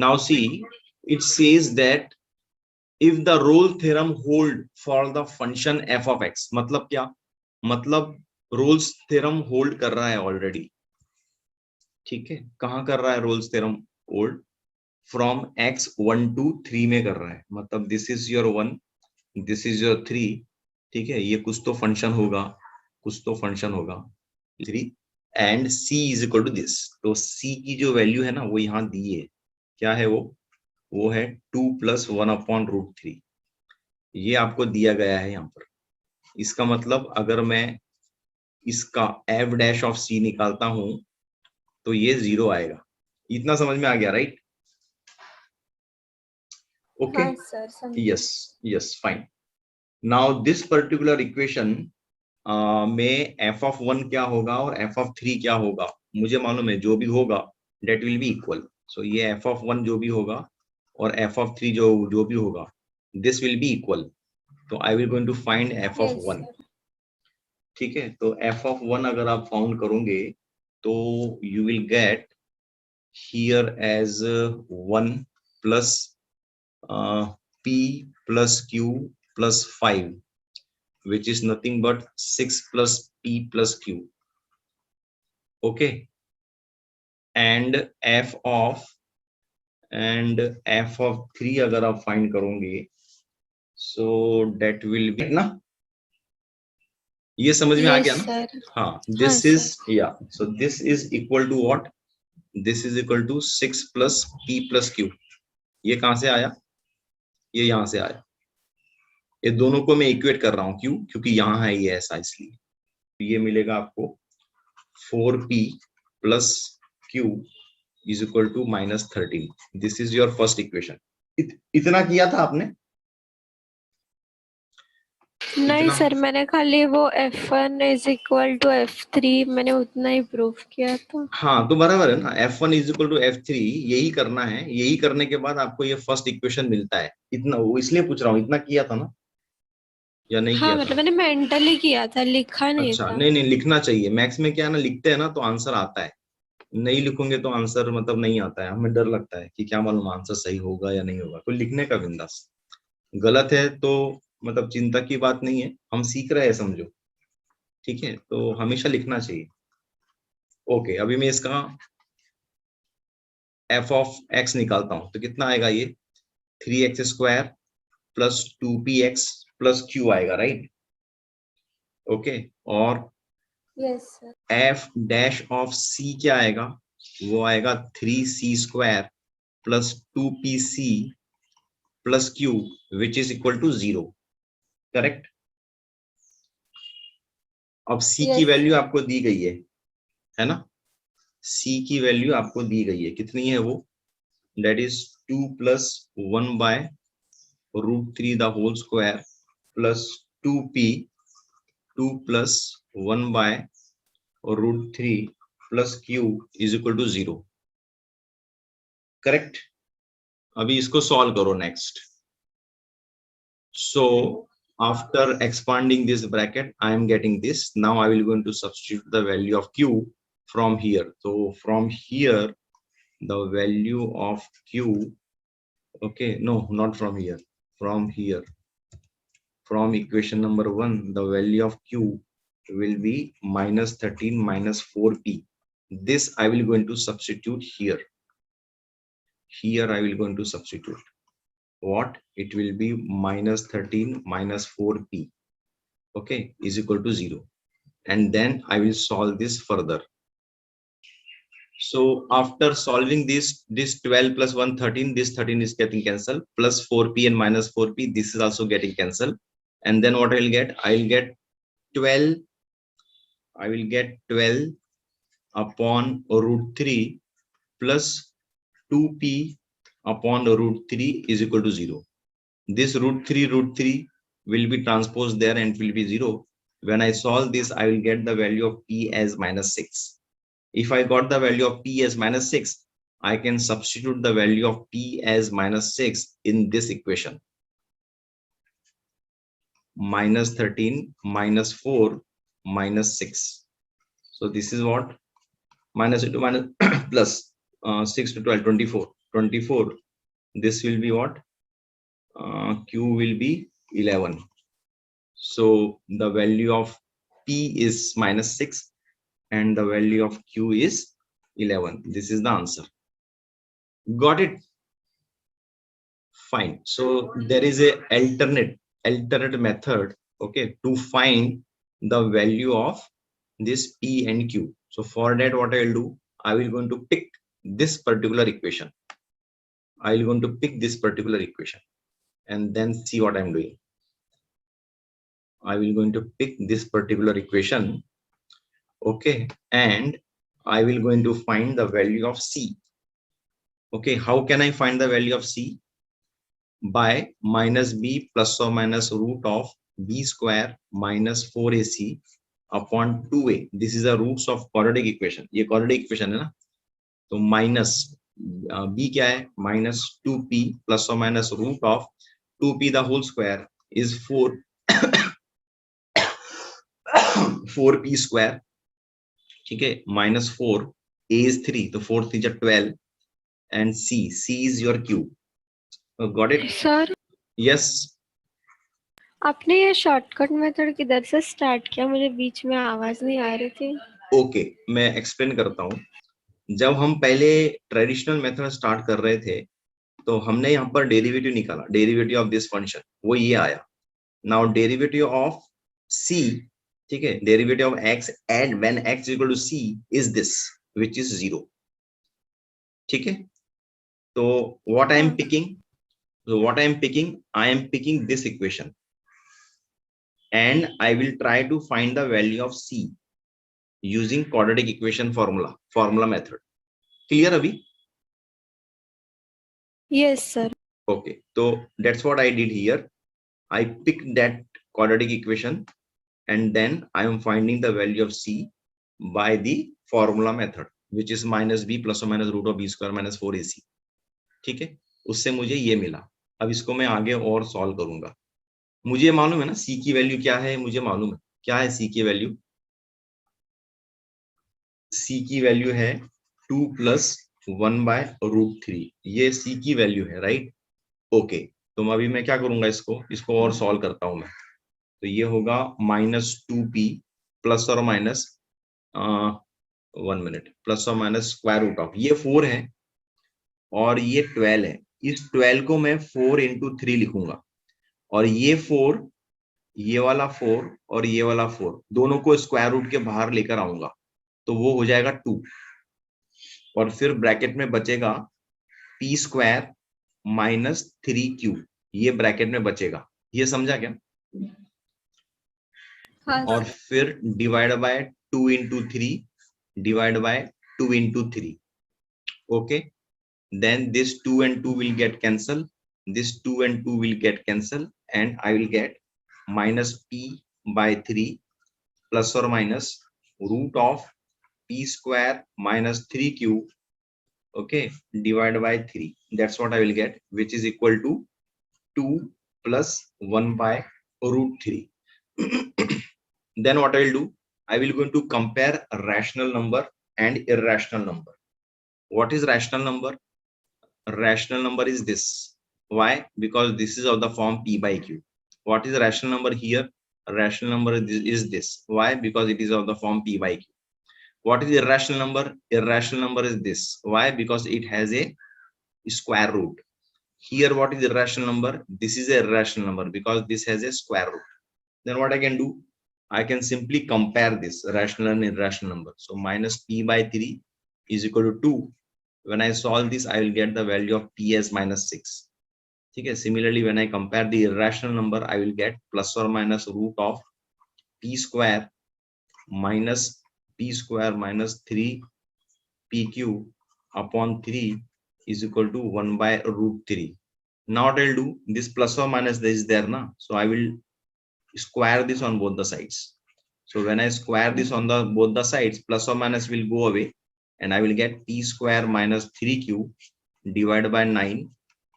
Now see, it says that if the Rolle's theorem hold for the function f of x, मतलब क्या, मतलब Rolle's theorem hold कर रहा है already, ठीक है। कहां कर रहा है Rolle's theorem hold? From x 1 to 3 में कर रहा है, मतलब this is your 1, this is your 3, ठीक है। ये कुछ तो फंक्शन होगा, कुछ तो फंक्शन होगा 3 and c is equal to this. तो c की जो वैल्यू है ना वो यहाँ दी है, क्या है वो है 2 + 1/√3। ये आपको दिया गया है यहाँ पर। इसका मतलब अगर मैं इसका f डैश ऑफ c निकालता हूं तो ये 0 आएगा। इतना समझ में आ गया, राइट? ओके, हाँ सर समझ। Yes yes, fine. Now this particular equation में f ऑफ 1 क्या होगा और f ऑफ 3 क्या होगा, मुझे मालूम है, जो भी होगा डेट विल बी इक्वल। सो ये f ऑफ 1 जो भी होगा और f ऑफ 3 जो भी होगा, दिस विल बी इक्वल। तो I will going to find f of 1, ठीक है। तो f ऑफ 1 अगर आप फाउंड करोगे तो you will get here as 1 plus p plus q plus 5, which is nothing but 6 plus p plus q, okay, and f of 3 अगर आप find करोगे, so that will be ना, ये समझ में आ गया ना? हाँ, this is yeah, so this is equal to what? This is equal to 6 plus p plus q। ये कहां से आया? ये यहां से आया। ये दोनों को मैं इक्वेट कर रहा हूं, क्यों? क्योंकि यहाँ है ये ऐसा, इसलिए। ये मिलेगा आपको 4p plus q is equal to -13। This is your first equation. इतना किया था आपने? नहीं सर, मैंने खाली वो f1 is equal to f3 मैंने उतना ही प्रूफ किया था। हाँ, तो बराबर है ना, f1 is equal to f3, यही करना है। यही करने के बाद आपको ये फर्स्ट इक्वेशन मिलता है। इतना, वो इसलिए पूछ रहा हूँ, इतना किया था ना या नहीं? हाँ किया मतलब था? मैंने मेंटली किया था, लिखा नहीं अच्छा, था। नहीं नहीं, लिखना चाहिए। मैथ्स में क्या है ना, लिखते हैं ना तो आंसर आता है, नहीं लिखोगे तो आंसर मतलब नहीं आता है। हमें डर लगता है कि क्या मालूम आंसर सही होगा या नहीं होगा। तो लिखने का बिंदास, गलत है तो मतलब चिंता की बात नहीं है, हम सीख रहे हैं समझो, ठीक है। तो हमेशा लिखना चाहिए। ओके, अभी मैं इसका f ऑफ x निकालता हूं तो कितना आएगा ये? 3x² plus 2px plus q आएगा, राइट? ओके, और yes sir. f dash of c क्या आएगा? वो आएगा 3c² plus 2pc plus q which is equal to 0, correct? अब c की वैल्यू आपको दी गई है ना? c की वैल्यू आपको दी गई है, कितनी है वो? that is 2 plus 1 by √3 the whole square plus 2p, 2 plus 1 by √3 plus q is equal to 0, correct? अभी इसको सॉल्व करो next. So after expanding this bracket, I am getting this. Now I will going to substitute the value of q from here. So from here, the value of q, okay, no, not from here, from here, from equation number 1, the value of q will be -13 minus 4p. This I will going to substitute here. Here I will going to substitute what? It will be -13 minus 4p, okay, is equal to 0. And then I will solve this further. So after solving this 12 plus 1 13, this 13 is getting cancelled, plus 4p and minus 4p, this is also getting cancelled. And then what I will get? I will get 12, I will get 12 upon √3 plus 2p upon √3 is equal to 0. This √3 will be transposed there and will be 0. When I solve this, I will get the value of p as -6. If I got the value of p as -6, I can substitute the value of p as -6 in this equation. -13 minus 4 minus 6. So this is what? Minus into minus plus 6 to 12, 24. 24. This will be what? Q will be 11. So the value of P is -6 and the value of Q is 11. This is the answer. Got it? Fine. So there is a alternate method, okay, to find the value of this P and Q. So for that, what I will do, I will going to pick this particular equation. I will going to pick this particular equation and then see what I'm doing. I will going to pick this particular equation, okay, and I will going to find the value of C. Okay, how can I find the value of C? By minus b plus or minus root of b square minus 4ac upon 2a. This is the roots of quadratic equation. ये quadratic equation है ना, तो minus b क्या है? Minus 2p plus or minus root of 2p the whole square is 4p square. ठीक है, minus 4, a is 3, तो 4 3 12, and c is your q. Got it? Sir Yes. आपने ये शॉर्टकट मेथड किधर से स्टार्ट किया? मुझे बीच में आवाज नहीं आ रही थी। ओके, मैं एक्सप्लेन करता हूँ। जब हम पहले ट्रेडिशनल मेथड स्टार्ट कर रहे थे तो हमने यहाँ पर डेरिवेटिव निकाला, डेरिवेटिव ऑफ दिस फंक्शन, वो ये आया। नाउ डेरिवेटिव ऑफ c, ठीक है, derivative of x and when x equal to c is this which is 0। ठीक है, तो what I am picking, I am picking this equation and I will try to find the value of c using quadratic equation formula method. Clear abhi? Yes sir. Okay, so that's what I did here. I picked that quadratic equation and then I am finding the value of c by the formula method which is minus b plus or minus root of b square minus 4ac. ठीक है, उससे मुझे ये मिला। अब इसको मैं आगे और सॉल्व करूंगा। मुझे मालूम है ना c की वैल्यू क्या है, मुझे मालूम है क्या है c की वैल्यू। c की वैल्यू है 2 + 1/√3, ये c की वैल्यू है, राइट? ओके, तो अभी मैं क्या करूंगा, इसको और सॉल्व करता हूं मैं। तो ये होगा -2p प्लस और माइनस 1 मिनट प्लस और माइनस स्क्वायर रूट ऑफ, ये 4 है और ये 12 है। इस 12 को मैं 4 × 3 लिखूंगा और ये 4, ये वाला 4 और ये वाला 4 दोनों को स्क्वायर रूट के बाहर लेकर आऊंगा तो वो हो जाएगा 2 और फिर ब्रैकेट में बचेगा p स्क्वायर माइनस 3q, ये ब्रैकेट में बचेगा। ये समझा क्या? हाँ, और फिर divide by 2 × 3 divide by 2 × 3। Okay, then this 2 and 2 will get cancel, this 2 and 2 will get cancel and I will get minus p/3 plus or minus root of p square minus 3q, okay, divided by 3. That's what I will get, which is equal to 2 plus 1/√3. Then what I will do, I will going to compare a rational number and irrational number. What is rational number? Rational number is this. Why? Because this is of the form p/q. What is rational number here? Rational number is this. Why? Because it is of the form p/q. What is irrational number? Irrational number is this. Why? Because it has a square root. Here what is irrational number? This is a irrational number because this has a square root. Then what I can do, I can simply compare this rational and irrational number. So minus p/3 is equal to 2. When I solve this, I will get the value of p as -6. Okay, similarly, when I compare the irrational number, I will get plus or minus root of p square minus 3pq upon 3 is equal to 1/√3. Now what I'll do, this plus or minus this is there now, so I will square this on both the sides. So when I square this on both the sides, plus or minus will go away and I will get p square minus 3q divided by 9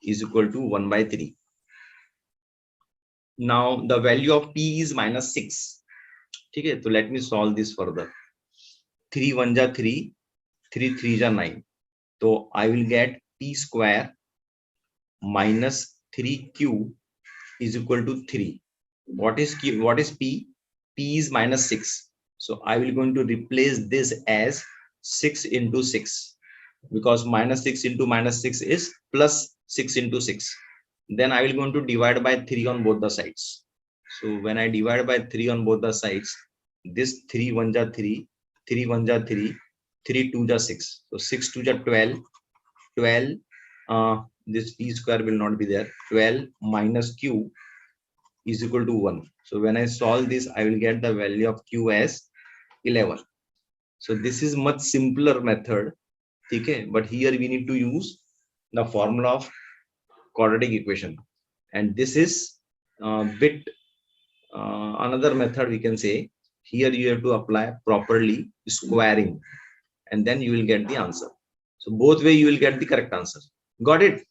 is equal to 1/3. Now the value of p is -6. ठीक है, तो let me solve this further. 3 1 जा 3, 3 3 जा 9. So I will get p square minus 3q is equal to 3. What is q? What is p? P is minus 6. So I will going to replace this as 6 into 6, because minus 6 into minus 6 is plus 6 into 6. Then I will going to divide by 3 on both the sides. So when I divide by 3 on both the sides, this 3 1 ja 3, 3 1 ja 3, 3 2 ja 6. So 6 2 ja 12, 12, this p square will not be there. 12 minus q is equal to 1. So when I solve this, I will get the value of q as 11. So this is much simpler method. Okay, but here we need to use the formula of quadratic equation, and this is bit another method we can say. Here you have to apply properly squaring, and then you will get the answer. So both way you will get the correct answer. Got it?